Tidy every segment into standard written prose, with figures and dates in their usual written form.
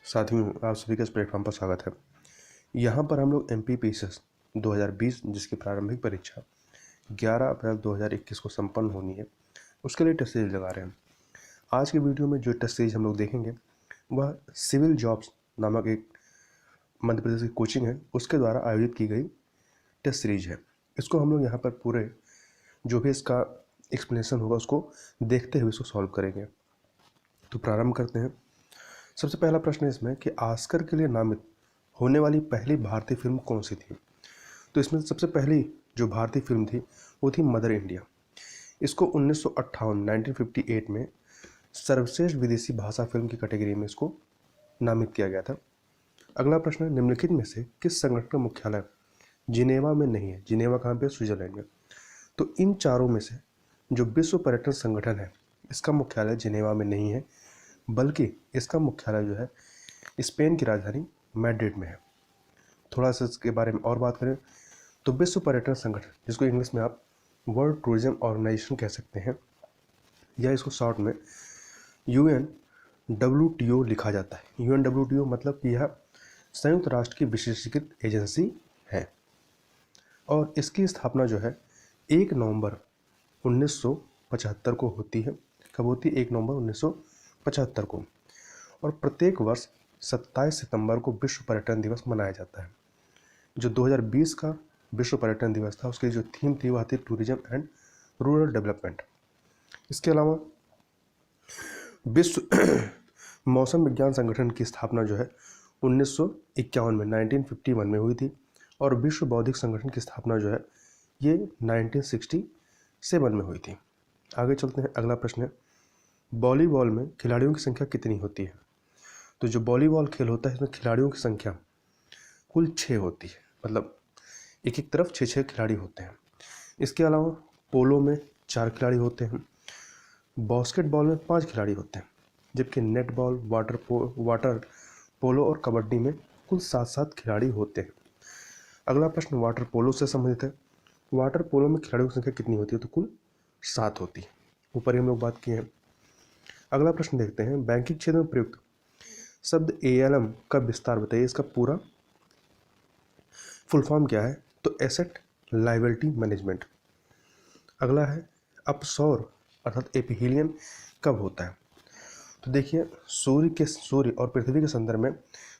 साथियों, आप सभी का इस प्लेटफॉर्म पर स्वागत है। यहाँ पर हम लोग MPPCS 2020 जिसकी प्रारंभिक परीक्षा 11 अप्रैल 2021 को संपन्न होनी है, उसके लिए टेस्ट सीरीज लगा रहे हैं। आज के वीडियो में जो टेस्ट सीरीज हम लोग देखेंगे वह सिविल जॉब्स नामक एक मध्य प्रदेश की कोचिंग है, उसके द्वारा आयोजित की गई टेस्ट सीरीज है। इसको हम लोग यहाँ पर पूरे जो भी इसका एक्सप्लेनेशन होगा उसको देखते हुए इसको सॉल्व करेंगे। तो प्रारंभ करते हैं। सबसे पहला प्रश्न है इसमें कि ऑस्कर के लिए नामित होने वाली पहली भारतीय फिल्म कौन सी थी। तो इसमें सबसे पहली जो भारतीय फिल्म थी वो थी मदर इंडिया। इसको 1958 में सर्वश्रेष्ठ विदेशी भाषा फिल्म की कैटेगरी में इसको नामित किया गया था। अगला प्रश्न है, निम्नलिखित में से किस संगठन का मुख्यालय जिनेवा में नहीं है। जिनेवा कहाँ पे? स्विट्जरलैंड में। तो इन चारों में से जो विश्व पर्यटन संगठन है इसका मुख्यालय जिनेवा में नहीं है, बल्कि इसका मुख्यालय जो है स्पेन की राजधानी मैड्रिड में है। थोड़ा सा इसके बारे में और बात करें तो विश्व पर्यटन संगठन, जिसको इंग्लिश में आप वर्ल्ड टूरिज्म ऑर्गेनाइजेशन कह सकते हैं, या इसको शॉर्ट में UNWTO लिखा जाता है। UNWTO मतलब कि यह संयुक्त राष्ट्र की विशेषीकृत एजेंसी है और इसकी स्थापना जो है 1 नवंबर 1975 को होती है। कब होती है? 1 नवंबर 1975 को। और प्रत्येक वर्ष 27 सितंबर को विश्व पर्यटन दिवस मनाया जाता है। जो 2020 का विश्व पर्यटन दिवस था उसकी जो थीम थी वह थी टूरिज्म एंड रूरल डेवलपमेंट। इसके अलावा विश्व मौसम विज्ञान संगठन की स्थापना जो है 1951 में 1951 में हुई थी और विश्व बौद्धिक संगठन की स्थापना जो है ये 1967 में हुई थी। आगे चलते हैं। अगला प्रश्न है, वॉलीबॉल में खिलाड़ियों की संख्या कितनी होती है। तो जो वॉलीबॉल खेल होता है इसमें खिलाड़ियों की संख्या कुल 6 होती है, मतलब एक एक तरफ 6 खिलाड़ी होते हैं। इसके अलावा पोलो में 4 खिलाड़ी होते हैं, बास्केटबॉल में 5 खिलाड़ी होते हैं, जबकि नेटबॉल, वाटर पोलो और कबड्डी में कुल 7 खिलाड़ी होते हैं। अगला प्रश्न वाटर पोलो से संबंधित है। वाटर पोलो में खिलाड़ियों की संख्या कितनी होती है? तो कुल 7 होती है। ऊपर ही हम लोग बात किए हैं। अगला प्रश्न देखते हैं, बैंकिंग क्षेत्र में प्रयुक्त शब्द ALM का विस्तार बताइए। इसका पूरा फुल फॉर्म क्या है? तो एसेट लायबिलिटी मैनेजमेंट। अगला है, अपसौर अर्थात एपिहीलियन कब होता है? तो देखिए, सूर्य और पृथ्वी के संदर्भ में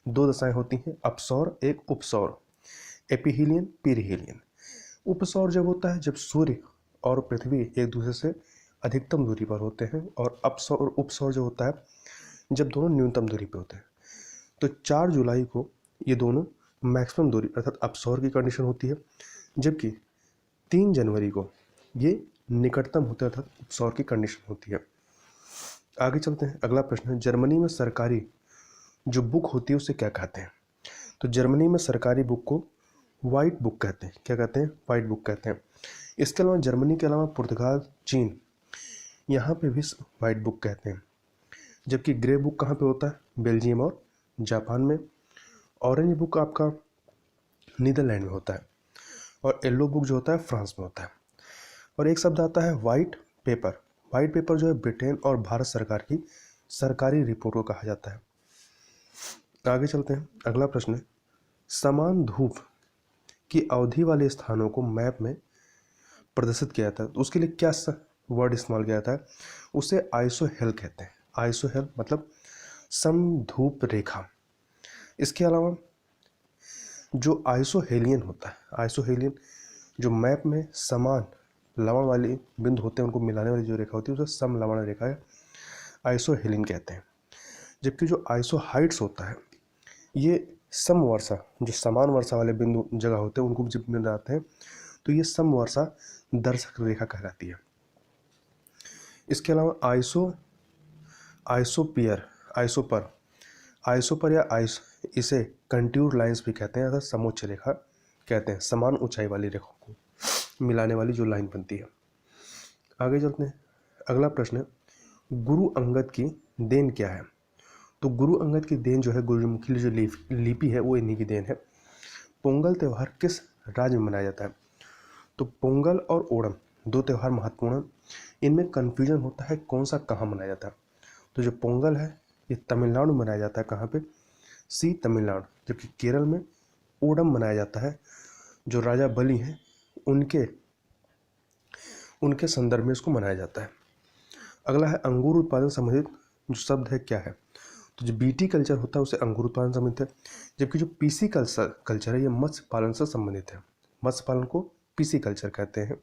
2 दशाएं होती हैं, अपसौर एक उपसौर, एपिहीलियन पीरिहीलियन। उपसौर जब होता है जब सूर्य और पृथ्वी एक दूसरे से अधिकतम दूरी पर होते हैं, और अपसौर और उपसौर जो होता है जब दोनों न्यूनतम दूरी पर होते हैं। तो 4 जुलाई को ये दोनों मैक्सिमम दूरी अर्थात अपसौर की कंडीशन होती है, जबकि 3 जनवरी को ये निकटतम होते हैं अर्थात उपसौर की कंडीशन होती है। आगे चलते हैं। अगला प्रश्न है, जर्मनी में सरकारी जो बुक होती है उसे क्या कहते हैं? तो जर्मनी में सरकारी बुक को वाइट बुक कहते हैं। क्या कहते हैं? वाइट बुक कहते हैं। इसके अलावा जर्मनी के अलावा पुर्तगाल, चीन, यहाँ पे भी वाइट बुक कहते हैं, जबकि ग्रे बुक कहाँ पे होता है? बेल्जियम और जापान में। ऑरेंज बुक आपका नीदरलैंड में होता है और येलो बुक जो होता है फ्रांस में होता है। और एक शब्द आता है वाइट पेपर। वाइट पेपर जो है ब्रिटेन और भारत सरकार की सरकारी रिपोर्ट को कहा जाता है। आगे चलते हैं। अगला प्रश्न है, समान धूप की अवधि वाले स्थानों को मैप में प्रदर्शित किया जाता है, तो उसके लिए क्या वर्ड इस्तेमाल किया जाता है? उसे आइसोहेल कहते हैं। आइसोहेल मतलब समधूप रेखा। इसके अलावा जो आइसोहेलियन होता है, आइसोहेलियन जो मैप में समान लवण वाली बिंदु होते हैं उनको मिलाने वाली जो रेखा होती है उसे समलवण रेखा है, आइसोहेलिन कहते हैं। जबकि जो आइसोहाइड्स होता है ये समवर्षा, जो समान वर्षा वाले बिंदु जगह होते हैं उनको जब मिल जाते हैं तो ये समवर्षा दर्शक रेखा कहलाती है। इसके अलावा आइसोपर या इसे कंट्यूर लाइंस भी कहते हैं, अर्थात समोच्च रेखा कहते हैं। समान ऊंचाई वाली रेखा को मिलाने वाली जो लाइन बनती है। आगे चलते हैं। अगला प्रश्न है, गुरु अंगद की देन क्या है? तो गुरु अंगद की देन जो है, गुरुमुखी जो लिपि है वो इन्हीं की देन है। पोंगल त्यौहार किस राज्य में मनाया जाता है? तो पोंगल और ओणम 2 त्यौहार महत्वपूर्ण हैं। इनमें कन्फ्यूजन होता है कौन सा कहाँ मनाया जाता है। तो जो पोंगल है ये तमिलनाडु में मनाया जाता है। कहाँ पे? सी तमिलनाडु, जबकि केरल में ओणम मनाया जाता है, जो राजा बलि हैं उनके उनके संदर्भ में इसको मनाया जाता है। अगला है अंगूर उत्पादन संबंधित जो शब्द है क्या है, तो जो बीटी कल्चर होता है उसे अंगूर उत्पादन संबंधित है, जबकि जो पीसी कल्चर है ये मत्स्य पालन से संबंधित है। मत्स्य पालन को पीसी कल्चर कहते हैं।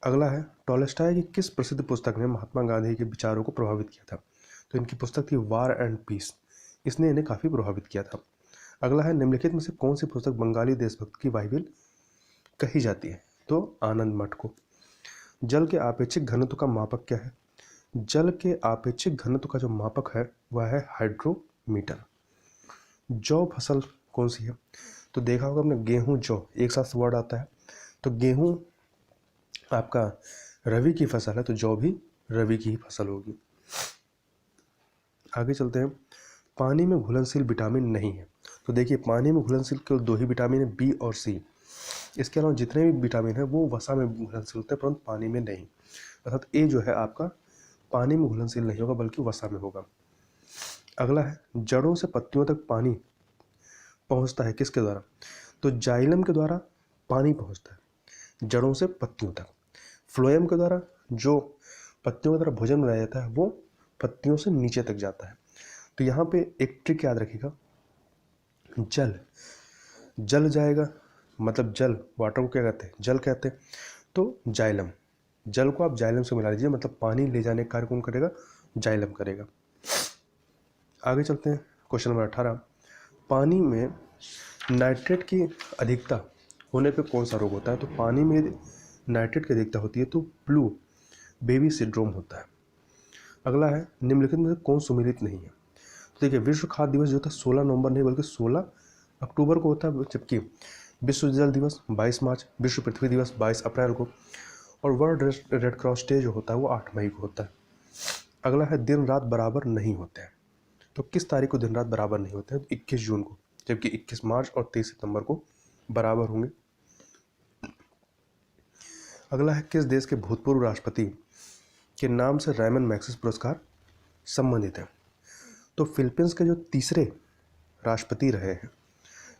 अगला है टॉलस्टॉय की किस प्रसिद्ध पुस्तक ने महात्मा गांधी के विचारों को प्रभावित किया था, तो इनकी पुस्तक थी वार एंड पीस, इसने इन्हें काफ़ी प्रभावित किया था। अगला है निम्नलिखित में से कौन सी पुस्तक बंगाली देशभक्त की बाइबिल कही जाती है, तो आनंद मठ को। जल के आपेक्षिक घनत्व का मापक क्या है, जल के आपेक्षिक घनत्व का जो मापक है वह है हाइड्रोमीटर। जौ फसल कौन सी है, तो देखा होगा आपने गेहूं जौ एक साथ वर्ड आता है, तो गेहूं आपका रवि की फसल है तो जौ भी रवि की ही फसल होगी। आगे चलते हैं, पानी में घुलनशील विटामिन नहीं है, तो देखिए पानी में घुलनशील केवल 2 ही विटामिन है, बी और सी। इसके अलावा जितने भी विटामिन है वो वसा में घुलनशील होते हैं परंतु पानी में नहीं, अर्थात ए जो है आपका पानी में घुलनशील नहीं होगा बल्कि वसा में होगा। अगला है जड़ों से पत्तियों तक पानी पहुंचता है किसके द्वारा, तो जाइलम के द्वारा पानी पहुंचता है जड़ों से पत्तियों तक। फ्लोएम के द्वारा जो पत्तियों के द्वारा भोजन बनाया जाता है वो पत्तियों से नीचे तक जाता है। तो यहाँ पे एक ट्रिक याद रखिएगा, जल जाएगा मतलब जल, वाटर को क्या कहते हैं, जल कहते हैं, तो जाइलम, जल को आप जाइलम से मिला लीजिए, मतलब पानी ले जाने का कार्य कौन करेगा, जाइलम करेगा। आगे चलते हैं, क्वेश्चन नंबर 18, पानी में नाइट्रेट की अधिकता होने पे कौन सा रोग होता है, तो पानी में यदि नाइट्रेट की अधिकता होती है तो ब्लू बेबी सिंड्रोम होता है। अगला है निम्नलिखित में से कौन सुमेलित नहीं है, तो देखिए विश्व खाद्य दिवस जो होता है 16 नवंबर नहीं बल्कि 16 अक्टूबर को होता है, जबकि विश्व जल दिवस 22 मार्च, विश्व पृथ्वी दिवस 22 अप्रैल को, और वर्ल्ड रेड क्रॉस डे जो होता है वो 8 मई को होता है। अगला है दिन रात बराबर नहीं होते हैं, तो किस तारीख को दिन रात बराबर नहीं होते हैं, 21 जून को, जबकि 21 मार्च और 23 सितंबर को बराबर होंगे। अगला है किस देश के भूतपूर्व राष्ट्रपति के नाम से रैमन मैग्सेसे पुरस्कार संबंधित है, तो फिलीपींस के जो तीसरे राष्ट्रपति रहे हैं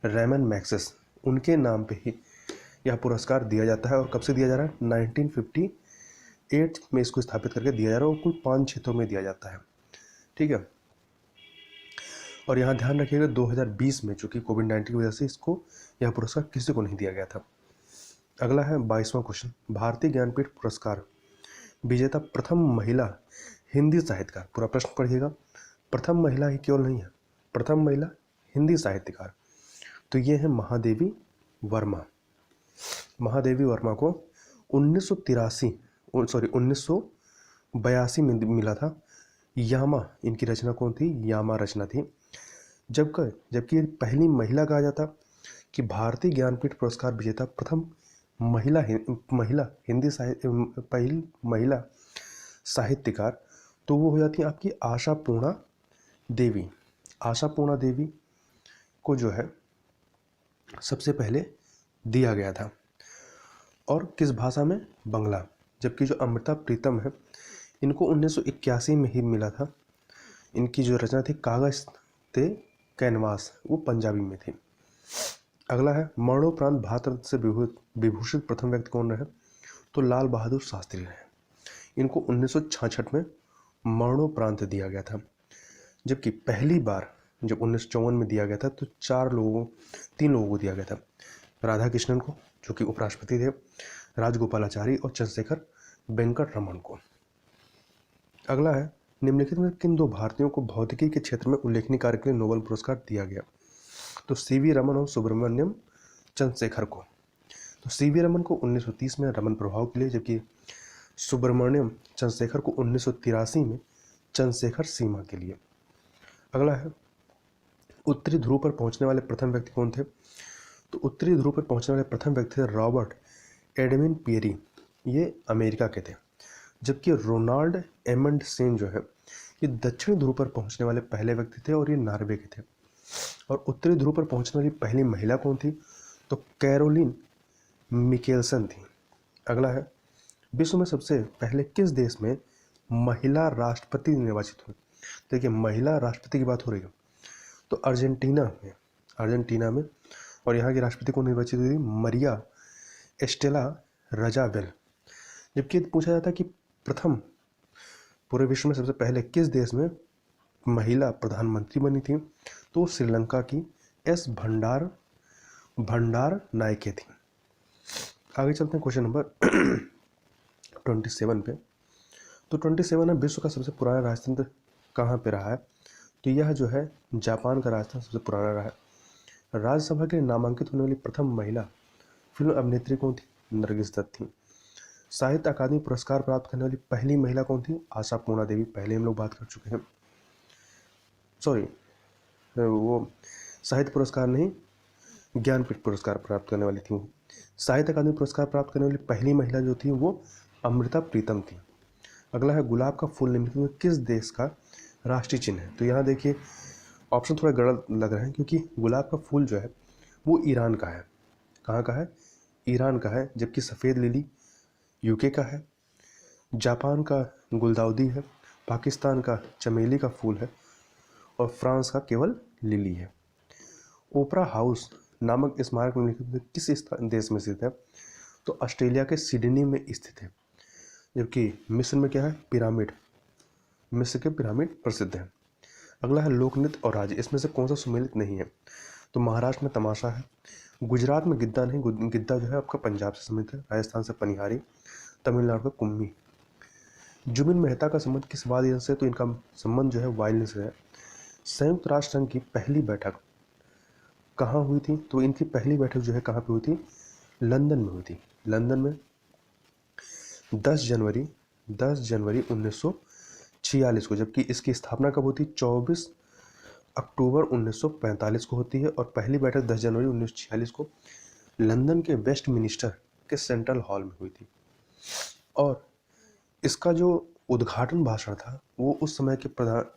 रैमन मैग्सेसे, उनके नाम पे ही यह पुरस्कार दिया जाता है। और कब से दिया जा रहा है, 1958 में इसको स्थापित करके दिया जा रहा है और कुल 5 क्षेत्रों में दिया जाता है, ठीक है। और यहाँ ध्यान रखिएगा 2020 में चूँकि कोविड-19 की वजह से इसको यह पुरस्कार किसी को नहीं दिया गया था। अगला है 22वां क्वेश्चन, भारतीय ज्ञानपीठ पुरस्कार विजेता प्रथम महिला हिंदी साहित्यकार, पूरा प्रश्न पढ़िएगा, प्रथम महिला ही केवल नहीं है, प्रथम महिला हिंदी साहित्यकार, तो ये है महादेवी वर्मा। महादेवी वर्मा को 1982 में मिला था। यामा इनकी रचना कौन थी, यामा रचना थी। जबकि पहली महिला कहा जाता कि भारतीय ज्ञानपीठ पुरस्कार विजेता प्रथम महिला हिंदी साहित्य पहली महिला साहित्यकार, तो वो हो जाती है आपकी आशापूर्णा देवी। आशापूर्णा देवी को जो है सबसे पहले दिया गया था, और किस भाषा में, बंगला। जबकि जो अमृता प्रीतम है इनको 1981 में ही मिला था, इनकी जो रचना थी कागज ते कैनवास, वो पंजाबी में थी। अगला है मरणोपरांत भारत रत्न से विभूषित प्रथम व्यक्ति कौन रहे, तो लाल बहादुर शास्त्री रहे। इनको 1966 में मरणोपरांत दिया गया था, जबकि पहली बार जब 1954 में दिया गया था तो 3 लोगों को दिया गया था, राधा कृष्णन को जो कि उपराष्ट्रपति थे, राजगोपालाचारी और चंद्रशेखर वेंकट रमन को। अगला है निम्नलिखित में किन 2 भारतीयों को भौतिकी के क्षेत्र में उल्लेखनीय कार्य के लिए नोबेल पुरस्कार दिया गया, तो सीवी रमन और सुब्रमण्यम चंद्रशेखर को। तो सीवी रमन को 1930 में रमन प्रभाव के लिए, जबकि सुब्रमण्यम चंद्रशेखर को 1983 में चंद्रशेखर सीमा के लिए। अगला है उत्तरी ध्रुव पर पहुंचने वाले प्रथम व्यक्ति कौन थे, तो उत्तरी ध्रुव पर पहुंचने वाले प्रथम व्यक्ति थे रॉबर्ट एडविन पियरी, ये अमेरिका के थे। जबकि रोनाल्ड एमंड सेन जो है ये दक्षिण ध्रुव पर पहुंचने वाले पहले व्यक्ति थे और ये नॉर्वे के थे। और उत्तरी ध्रुव पर पहुंचने वाली पहली महिला कौन थी, तो कैरोलिन मिकेल्सन थी। अगला है विश्व में सबसे पहले किस देश में महिला राष्ट्रपति निर्वाचित हुई। देखिए महिला राष्ट्रपति की बात हो रही है तो अर्जेंटीना में। और यहाँ की राष्ट्रपति को निर्वाचित हुई थी मरिया एस्टेला रजाबेल। जबकि पूछा जाता है कि प्रथम पूरे विश्व में सबसे पहले किस देश में महिला प्रधानमंत्री बनी थी, तो श्रीलंका की एस भंडार नायके थी। आगे चलते हैं क्वेश्चन नंबर 27 पे। तो 27 है, विश्व का सबसे पुराना राजतंत्र कहाँ पे रहा है, तो यह जो है जापान का राजतंत्र सबसे पुराना रहा है। राज्यसभा के लिए नामांकित होने वाली प्रथम महिला फिल्म अभिनेत्री कौन थी, नरगिस दत्त थी। साहित्य अकादमी पुरस्कार प्राप्त करने वाली पहली महिला कौन थी, आशा पूर्णा देवी, पहले हम लोग बात कर चुके हैं। सॉरी, वो साहित्य पुरस्कार नहीं, ज्ञानपीठ पुरस्कार प्राप्त करने वाली थी वो। साहित्य अकादमी पुरस्कार प्राप्त करने वाली पहली महिला जो थी वो अमृता प्रीतम थी। अगला है, गुलाब का फूल निम्नलिखित में किस देश का राष्ट्रीय चिन्ह है, तो यहाँ देखिए ऑप्शन थोड़ा गलत लग रहे हैं, क्योंकि गुलाब का फूल जो है वो ईरान का है। कहाँ का है, ईरान का है। जबकि सफ़ेद लिली यूके का है, जापान का गुलदाउदी है, पाकिस्तान का चमेली का फूल है, और फ्रांस का केवल लिली है। ओपरा हाउस नामक स्मारक निम्नलिखित में किस देश में स्थित है, तो ऑस्ट्रेलिया के सिडनी में स्थित है। जबकि मिस्र में क्या है, पिरामिड, मिस्र के पिरामिड प्रसिद्ध है। अगला है, लोक नृत्य और राज्य, इसमें से कौन सा सुमेलित नहीं है, तो महाराष्ट्र में तमाशा है, गुजरात में गिद्दा नहीं, गिद्दा जो है आपका पंजाब से संबंधित है, राजस्थान से पनिहारी, तमिलनाडु का कुम्मी। जुबिन मेहता का संबंध किस वाद्य यंत्र से, तो इनका संबंध जो है वायलिन से है। संयुक्त राष्ट्र संघ की पहली बैठक कहाँ हुई थी, तो इनकी पहली बैठक जो है कहाँ पे हुई थी, लंदन में हुई थी। लंदन में 10 जनवरी 1946 को, जबकि इसकी स्थापना कब होती, 24 अक्टूबर 1945 को होती है। और पहली बैठक 10 जनवरी 1946 को लंदन के वेस्टमिनिस्टर के सेंट्रल हॉल में हुई थी। और इसका जो उद्घाटन भाषण था वो उस समय के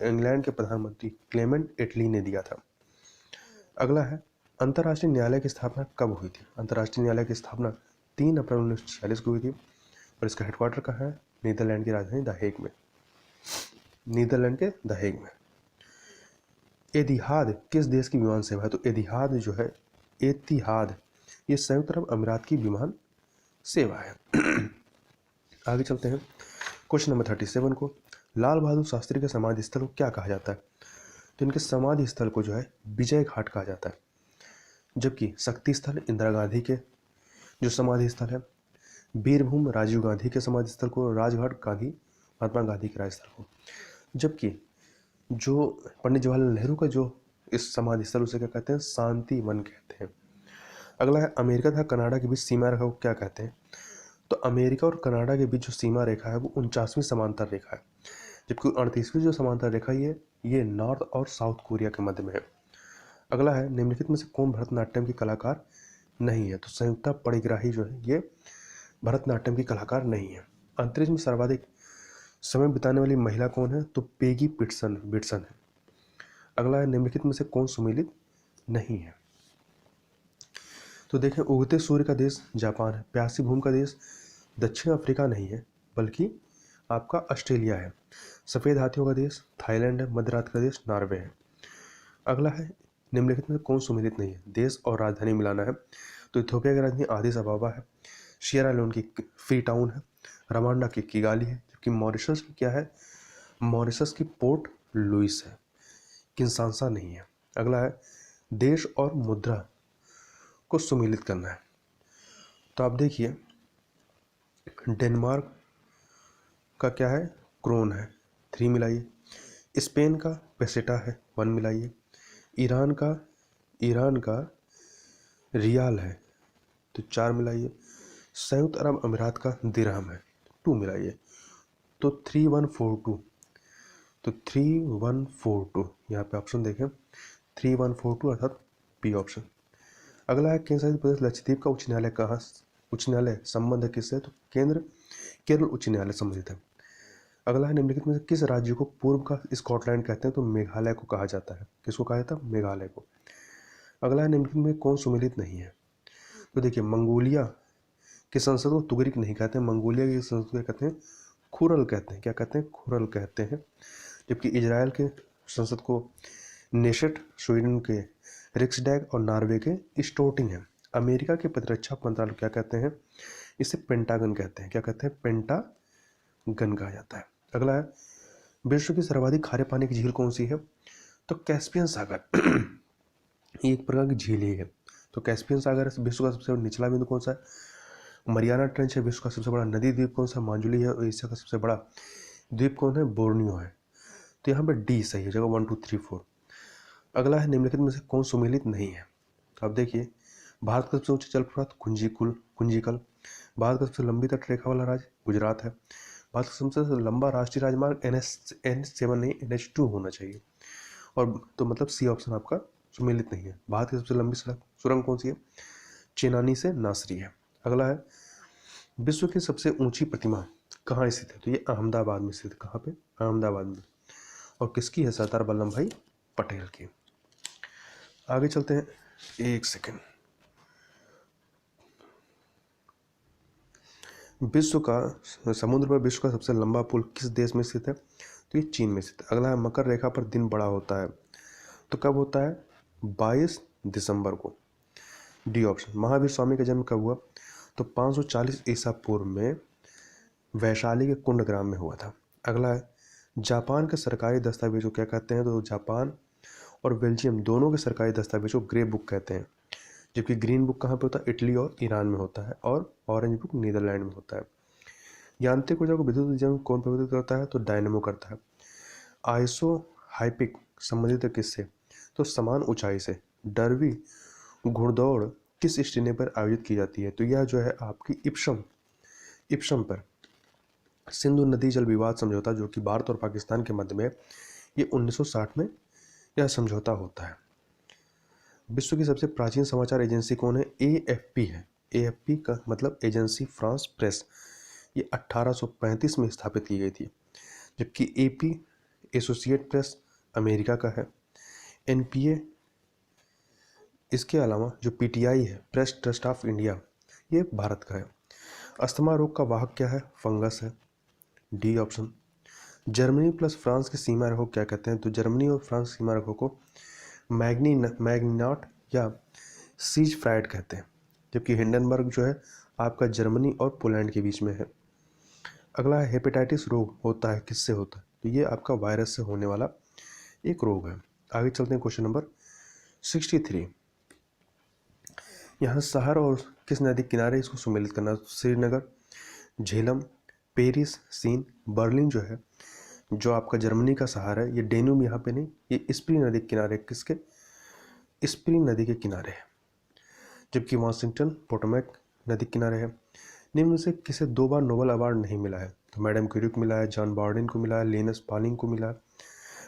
इंग्लैंड के प्रधानमंत्री क्लेमेंट एटली ने दिया था। अगला है, अंतर्राष्ट्रीय न्यायालय की स्थापना कब हुई थी, अंतर्राष्ट्रीय न्यायालय की स्थापना 3 अप्रैल 1946 को हुई थी। और इसका हेडक्वार्टर कहाँ है, नीदरलैंड की राजधानी द हेग में, नीदरलैंड के द हेग में। एतिहाद किस देश की विमान सेवा है, तो एतिहाद जो है, एतिहाद ये संयुक्त अरब अमीरात की विमान सेवा है। आगे चलते हैं क्वेश्चन नंबर 37 को। लाल बहादुर शास्त्री के समाधि स्थल को क्या कहा जाता है, तो इनके समाधि स्थल को जो है विजय घाट कहा जाता है। जबकि शक्ति स्थल इंदिरा गांधी के जो समाधि स्थल है, वीरभूम राजीव गांधी के समाधि स्थल को, राजघाट महात्मा गांधी के राजस्थल को। जबकि जो पंडित जवाहरलाल नेहरू का जो इस समाधि स्थल उसे क्या कहते हैं, शांति वन कहते हैं। अगला है, अमेरिका तथा कनाडा के बीच सीमा रेखा को क्या कहते हैं, तो अमेरिका और कनाडा के बीच जो सीमा रेखा है वो 49वीं समांतर रेखा है। जबकि 38वीं जो समांतर रेखा ये नॉर्थ और साउथ कोरिया के मध्य में है। अगला है, निम्नलिखित में से कौन भरतनाट्यम की कलाकार नहीं है, तो संयुक्ता परिग्राही जो है ये भरतनाट्यम की कलाकार नहीं है। अंतरिक्ष में सर्वाधिक समय बिताने वाली महिला कौन है, तो पेगी पिटसन है। अगला है, निम्नलिखित में से कौन सुमेलित नहीं है, तो देखें, उगते सूर्य का देश जापान है, प्यासी भूमि का देश दक्षिण अफ्रीका नहीं है बल्कि आपका ऑस्ट्रेलिया है, सफ़ेद हाथियों का देश थाईलैंड है, मध्य रात का देश नॉर्वे है। अगला है, निम्नलिखित में कौन सुमेलित नहीं है, देश और राजधानी मिलाना है, तो इथियोपिया की राजधानी आदिस अबाबा है, सियरा लियोन की फ्री टाउन है, रवांडा की किगाली है, जबकि मॉरिशस की क्या है, मॉरिशस की पोर्ट लुइस है, किंशासा नहीं है। अगला है, देश और मुद्रा को सुमेलित करना है, तो आप देखिए डेनमार्क का क्या है, क्रोन है, 3 मिलाइए। स्पेन का पेसेटा है, 1 मिलाइए। ईरान का रियाल है, तो 4 मिलाइए। संयुक्त अरब अमीरात का दिरहम है, 2 मिलाइए, तो 3142, तो 3142 यहाँ पे ऑप्शन देखें, 3142 अर्थात बी ऑप्शन। अगला है, केंद्र शासित प्रदेश लक्षद्वीप का उच्च न्यायालय संबंध किससे, तो केरल उच्च न्यायालय संबंधित है। अगला है, निम्नलिखित में से किस राज्य को पूर्व का स्कॉटलैंड कहते हैं, तो मेघालय को कहा जाता है। किसको कहा जाता है, मेघालय को। अगला है, निम्नलिखित में कौन सुमेलित नहीं है, तो देखिए मंगोलिया की संसद को तुगरिक नहीं कहते हैं, मंगोलिया की संसद को कहते हैं खुरल कहते हैं, क्या कहते हैं, खुरल कहते हैं। जबकि इजराइल के संसद को नेशेट स्वीडन के रिक्सडैग और नॉर्वे के स्टोर्टिंग है। अमेरिका के प्रतिरक्षा मंत्रालय क्या कहते हैं? इसे पेंटागन कहते हैं। क्या कहते हैं? पेंटागन कहा जाता है। अगला है विश्व की सर्वाधिक खारे पानी की झील कौन सी है? तो कैस्पियन सागर ये एक प्रकार की झील ही है। तो कैस्पियन सागर विश्व का सबसे निचला बिंदु कौन सा है? मरियाना ट्रेंच है। विश्व का सबसे बड़ा नदी द्वीप कौन सा? माजुली है। और एशिया का सबसे बड़ा द्वीप कौन है? बोर्नियो है। तो यहाँ पे डी सही है, जगह 1 2 3 4। अगला है निम्नलिखित में से कौन सुमेलित नहीं है? तो आप देखिए, भारत का सबसे ऊंचा जलप्रपात कुंजिकल। भारत का सबसे लंबी तट रेखा वाला राज्य गुजरात है। भारत का सबसे लंबा राष्ट्रीय राजमार्ग NH7 नहीं NH2 होना चाहिए। और तो मतलब सी ऑप्शन आपका सुमेलित नहीं है। भारत की सबसे लंबी सड़क सुरंग कौन सी है? चेनानी से नासरी है। अगला है विश्व की सबसे ऊंची प्रतिमा कहाँ स्थित है? तो ये अहमदाबाद में स्थित है। कहाँ पे? अहमदाबाद में। और किसकी है? सरदार वल्लभ भाई पटेल की। आगे चलते हैं, एक सेकेंड। विश्व का समुद्र पर विश्व का सबसे लंबा पुल किस देश में स्थित है? तो ये चीन में स्थित है। अगला है मकर रेखा पर दिन बड़ा होता है तो कब होता है? 22 दिसंबर को। D option. महावीर स्वामी का जन्म कब हुआ? तो 540 ईसा पूर्व में वैशाली के कुंडग्राम में हुआ था। अगला है जापान के सरकारी दस्तावेज को क्या कहते हैं? तो जापान और बेल्जियम दोनों के सरकारी दस्तावेज को ग्रे बुक कहते हैं। जबकि ग्रीन बुक कहाँ पे होता है? इटली और ईरान में होता है। और ऑरेंज बुक नीदरलैंड में होता है। यांत्रिक ऊर्जा को विद्युत ऊर्जा में कौन परिवर्तित करता है? तो डायनेमो करता है। आइसो हाइपिक संबंधित है किससे? तो समान ऊंचाई से। डरवी घुड़दौड़ किस स्टेडियम पर आयोजित की जाती है? तो यह जो है आपकी इप्सम पर सिंधु नदी जल विवाद समझौता, जो कि भारत और पाकिस्तान के मध्य में, ये 1960 में यह समझौता होता है। विश्व की सबसे प्राचीन समाचार एजेंसी कौन है? AFP है। AFP का मतलब एजेंसी फ्रांस प्रेस। ये 1835 में स्थापित की गई थी। जबकि AP एसोसिएट प्रेस अमेरिका का है। NPA इसके अलावा जो PTI है प्रेस ट्रस्ट ऑफ इंडिया, ये भारत का है। अस्थमा रोग का वाहक क्या है? फंगस है। D option. Germany plus France की सीमा रेखा को क्या कहते हैं? तो जर्मनी और फ्रांस की सीमा रेखा को मैग्नीनॉट या सीज फ्राइड कहते हैं। जबकि हिंडनबर्ग जो है आपका जर्मनी और पोलैंड के बीच में है। अगला है हेपेटाइटिस रोग होता है किससे होता है? तो ये आपका वायरस से होने वाला एक रोग है। आगे चलते हैं क्वेश्चन नंबर 63। यहाँ शहर और किस नदी किनारे इसको सुमेलित करना? Srinagar, Jhelum, Paris, Seine, Berlin जो है जो आपका जर्मनी का शहर है, ये डेन्यूब यहाँ पे नहीं, ये स्प्री नदी के किनारे। किसके? स्प्री नदी के किनारे है। जबकि वाशिंगटन पोटोमैक नदी किनारे है। निम्न में से किसे 2 बार नोबेल अवार्ड नहीं मिला है? तो मैडम क्यूरी को मिला है, जॉन बॉर्डिन को मिला है, लिनस पॉलिंग को मिला है,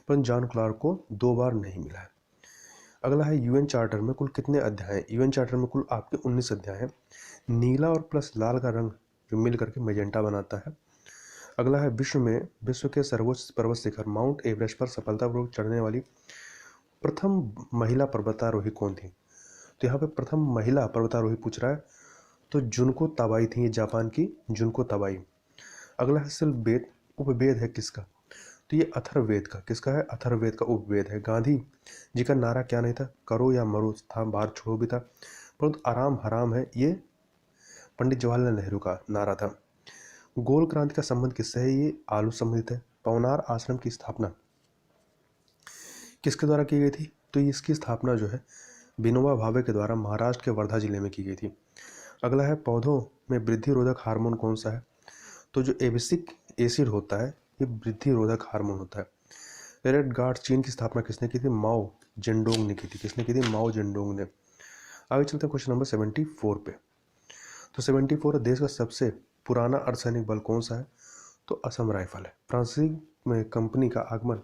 पर जॉन क्लार्क को 2 बार नहीं मिला है। अगला है UN चार्टर में कुल कितने अध्याय हैं? UN चार्टर में कुल आपके 19 अध्याय हैं। नीला और प्लस लाल का रंग जो मिल करके मेजेंटा बनाता है। अगला है विश्व के सर्वोच्च पर्वत शिखर माउंट एवरेस्ट पर सफलतापूर्वक चढ़ने वाली प्रथम महिला पर्वतारोही कौन थी? तो यहाँ पे प्रथम महिला पर्वतारोही पूछ रहा है, तो जुनको तबाई थी, ये जापान की जुनको तबाई। अगला है शिल्पवेद उपवेद है किसका? तो ये अथर्ववेद का। किसका है? अथर्ववेद का उपवेद है। गांधी जी का नारा क्या नहीं था? करो या मरो था, बाहर छोड़ो भी था, परंतु आराम हराम है, ये पंडित जवाहरलाल नेहरू का नारा था। गोल क्रांति का संबंध किससे है? ये आलू संबंधित है। पवनार आश्रम की स्थापना किसके द्वारा की गई थी? तो इसकी स्थापना जो है विनोबा भावे के द्वारा महाराष्ट्र के वर्धा जिले में की गई थी। अगला है पौधों में वृद्धि रोधक हार्मोन कौन सा है? तो जो एबिसिक एसिड होता है ये वृद्धि रोधक हार्मोन होता है। रेड गार्ड चीन की स्थापना किसने की थी? माओ जेडोंग ने की थी। किसने की थी? माओ जेडोंग ने। आगे चलते हैं क्वेश्चन नंबर 74 पे। तो 74 देश का सबसे पुराना अर्धसैनिक बल कौन सा है? तो असम राइफल है। फ्रांसीसी में कंपनी का आगमन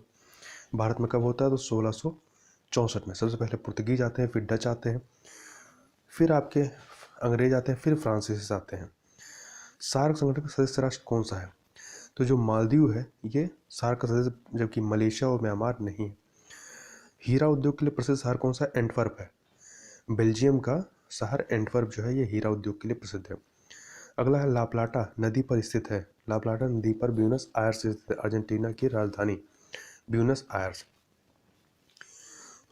भारत में कब होता है? तो 1664 में। सबसे पहले पुर्तगीज आते हैं, फिर डच आते हैं, फिर आपके अंग्रेज आते हैं, फिर फ्रांसीसी आते हैं। सार्क संगठन का सदस्य राष्ट्र कौन सा है? तो जो मालदीव है ये सार्क का सदस्य, जबकि मलेशिया और म्यांमार नहीं है। हीरा उद्योग के लिए प्रसिद्ध शहर कौन सा है? एंटवर्प है। बेल्जियम का शहर एंटवर्प जो है ये हीरा उद्योग के लिए प्रसिद्ध है। अगला है लाप्लाटा नदी पर स्थित है। लाप्लाटा नदी पर ब्यूनस आयर्स स्थित है। अर्जेंटीना की राजधानी ब्यूनस आयर्स।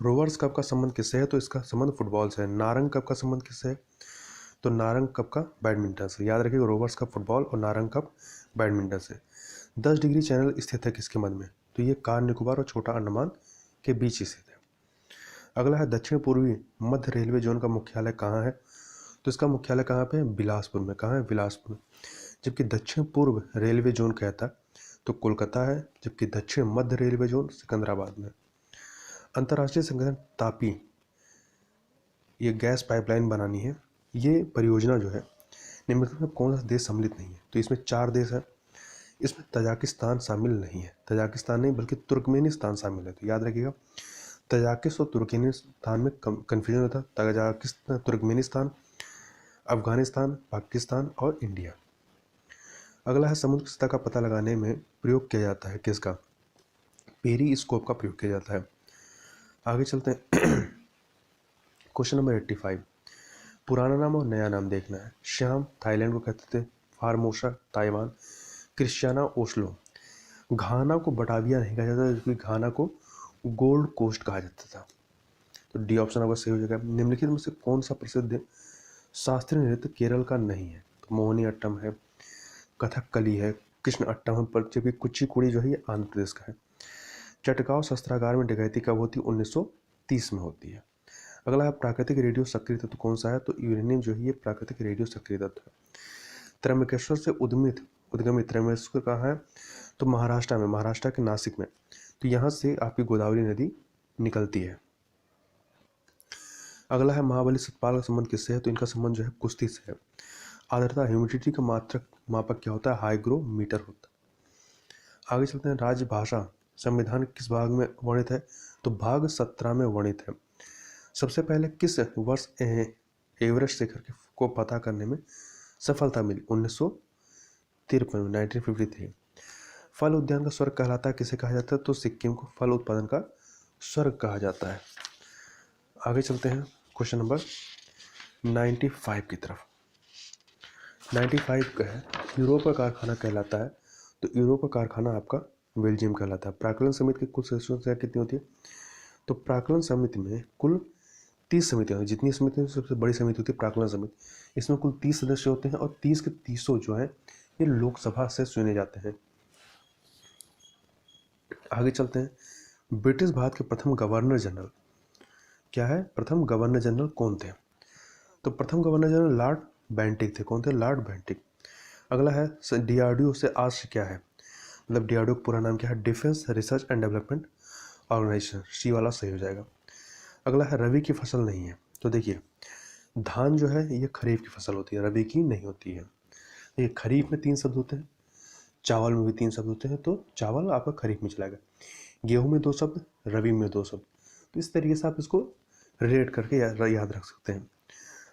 रोवर्स कप का संबंध किससे है? तो इसका संबंध फुटबॉल से है। नारंग कप का संबंध किससे है? तो नारंग कप का बैडमिंटन से। याद रखिएगा, रोवर्स कप फुटबॉल और नारंग कप बैडमिंटन से। 10 डिग्री चैनल स्थित है किसके मध्य में? तो ये कार निकोबार और छोटा अंडमान के बीच स्थित है। अगला है दक्षिण पूर्वी मध्य रेलवे जोन का मुख्यालय कहाँ है? तो इसका मुख्यालय कहाँ पे है? बिलासपुर में। कहाँ है? बिलासपुर में। जबकि दक्षिण पूर्व रेलवे जोन कहता है तो कोलकाता है, जबकि दक्षिण मध्य रेलवे जोन सिकंदराबाद में। अंतर्राष्ट्रीय संगठन तापी, ये गैस पाइपलाइन बनानी है। ये परियोजना जो है निम्नलिखित में कौन सा देश सम्मिलित नहीं है? तो इसमें 4 देश है। इसमें तजाकिस्तान शामिल नहीं है। तजाकिस्तान नहीं बल्कि तुर्कमेनिस्तान शामिल है। तो याद रखिएगा, तजाकिस्तान और तुर्कमेनिस्तान में कन्फ्यूजन होता है। तजाकिस्तान, तुर्कमेनिस्तान, अफगानिस्तान, पाकिस्तान और इंडिया। अगला है समुद्र की सतह का पता लगाने में प्रयोग किया जाता है किसका? पेरिस्कोप का प्रयोग किया जाता है। आगे चलते हैं। क्वेश्चन नंबर 85, पुराना नाम और नया नाम देखना है। श्याम थाईलैंड को कहते थे, फार्मोसा ताइवान, क्रिश्चियाना ओस्लो। घाना को बटाविया नहीं कहा जाता, जबकि घाना को गोल्ड कोस्ट कहा जाता था। तो डी ऑप्शन आपका सही हो जाएगा। निम्नलिखित में से कौन सा प्रसिद्ध शास्त्रीय नृत्य केरल का नहीं है? तो मोहिनी अट्टम है, कथकली है, कृष्ण अट्टम है, पर जबकि कुचिपुड़ी जो है ये आंध्र प्रदेश का है। चटगांव शस्त्रागार में डकैती कब होती है? 1930 में होती है। अगला है प्राकृतिक रेडियो सक्रिय तत्व कौन सा है? तो यूरेनियम जो है ये प्राकृतिक रेडियो सक्रिय तत्व है। त्र्यंबकेश्वर से उद्गमित त्र्यंबकेश्वर कहाँ है? तो महाराष्ट्र में, महाराष्ट्र के नासिक में। तो यहाँ से आपकी गोदावरी नदी निकलती है। अगला है महाबली सतपाल का संबंध किससे है? तो इनका संबंध जो है कुश्ती से है। आर्द्रता ह्यूमिडिटी का मात्रक मापक क्या होता है? हाइग्रोमीटर होता है। आगे चलते हैं। राजभाषा संविधान किस भाग में वर्णित है? तो भाग 17 में वर्णित है। सबसे पहले किस वर्ष एवरेस्ट शिखर को पता करने में सफलता मिली? 1953 में, 1953। फल उद्यान का स्वर्ग कहलाता है किसे कहा जाता है? तो सिक्किम को फल उत्पादन का स्वर्ग कहा जाता है। आगे चलते हैं क्वेश्चन नंबर 95 की तरफ। 95 का है, यूरोप का कारखाना कहलाता है। तो यूरोप का कारखाना आपका बेल्जियम कहलाता है। प्राक्कलन समिति की कुल सदस्यों की संख्या कितनी होती है? तो प्राक्कलन समिति में कुल 30 समितियाँ, जितनी समिति सबसे बड़ी समिति होती है प्राक्कलन समिति, इसमें कुल 30 सदस्य होते हैं और 30 के 30 जो है ये लोकसभा से चुने जाते हैं। आगे चलते हैं। ब्रिटिश भारत के प्रथम गवर्नर जनरल क्या है? प्रथम गवर्नर जनरल कौन थे? तो प्रथम गवर्नर जनरल लॉर्ड बेंटिक थे। कौन थे? Lord Bentinck. अगला है डीआरडीओ से आज क्या है? मतलब डीआरडीओ का पूरा नाम क्या है? Defence research and development organisation. C वाला सही हो जाएगा। अगला है रबी की फसल नहीं है। तो देखिए, धान जो है ये खरीफ की फसल होती है, रबी की नहीं होती है। ये खरीफ में 3 शब्द होते हैं, चावल में भी 3 शब्द होते हैं, तो चावल आपका खरीफ में चलाएगा। गेहूं में 2 शब्द, रबी में 2 शब्द। तो इस तरीके से आप इसको रिलेट करके याद रख सकते हैं।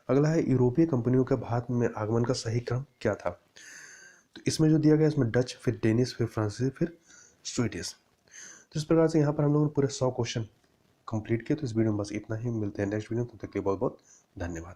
अगला है यूरोपीय कंपनियों का भारत में आगमन का सही क्रम क्या था? तो इसमें जो दिया गया इसमें डच, फिर डेनिश, फिर फ्रांसीसी, फिर स्वीडिश। तो इस प्रकार से यहाँ पर हम लोगों ने पूरे 100 क्वेश्चन कंप्लीट किए। तो इस वीडियो में बस इतना ही। मिलते हैं नेक्स्ट वीडियो में, तब तक के लिए बहुत बहुत धन्यवाद।